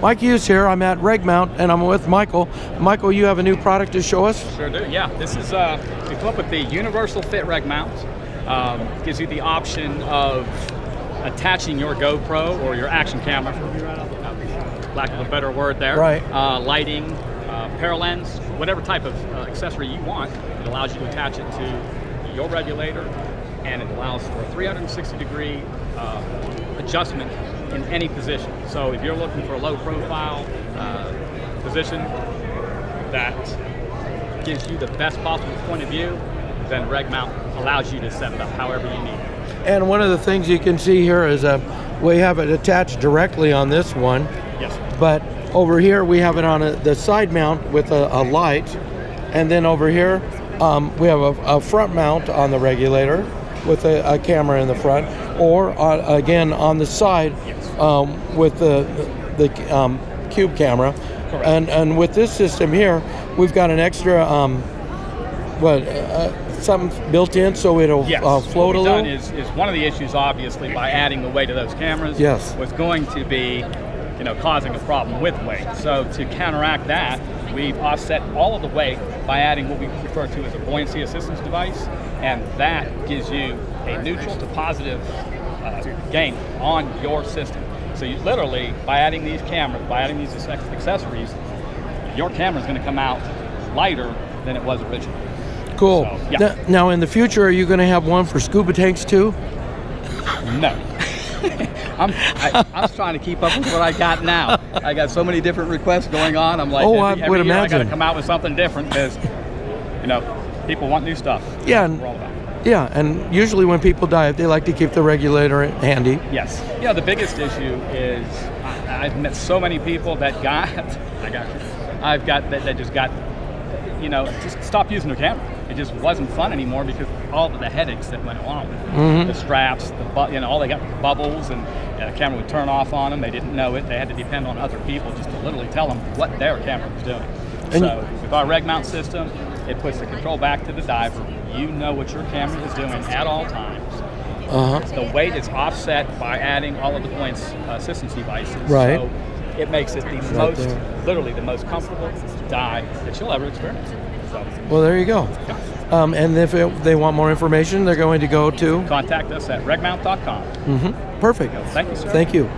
Mike Hughes here. I'm at Reg-Mount, and I'm with Michael. Michael, you have a new product to show us? Sure do, yeah. This is, we come up with the Universal Fit Reg-Mount. Gives you the option of attaching your GoPro or your action camera, for lack of a better word there. Right. Lighting, paralens, whatever type of accessory you want. It allows you to attach it to your regulator, and it allows for a 360-degree adjustment in any position. So if you're looking for a low profile position that gives you the best possible point of view, then Reg-Mount allows you to set it up however you need. And one of the things you can see here is we have it attached directly on this one. Yes. But over here we have it on the side mount with a light, and then over here we have a front mount on the regulator with a camera in the front, or again on the side with the cube camera. And with this system here, we've got an extra something built in so it'll float a little. What we've done is one of the issues, obviously, by adding the weight of those cameras was going to be, causing a problem with weight. So to counteract that, we've offset all of the weight by adding what we refer to as a buoyancy assistance device, and that gives you a neutral to positive gain on your system. So you literally, by adding these cameras, by adding these accessories, your camera is going to come out lighter than it was originally. Cool. So, yeah. Now in the future, are you going to have one for scuba tanks too? No. I'm trying to keep up with what I got now. I got so many different requests going on. I'm like, every year I got to come out with something different because, people want new stuff. Yeah. That's what we're all about. Yeah, and usually when people dive, they like to keep the regulator handy. Yes. The biggest issue is I've met so many people that just stopped using their camera. It just wasn't fun anymore because of all of the headaches that went along with it. The straps, all they got was bubbles, and the camera would turn off on them. They didn't know it. They had to depend on other people just to literally tell them what their camera was doing. So with our Reg-Mount system, it puts the control back to the diver. You know what your camera is doing at all times. The weight is offset by adding all of the buoyancy assistance devices. Right. So it makes it literally the most comfortable dive that you'll ever experience. So, well, there you go. And if they want more information, they're going to go to? Contact us at regmount.com. Perfect. Thank you, sir. Thank you.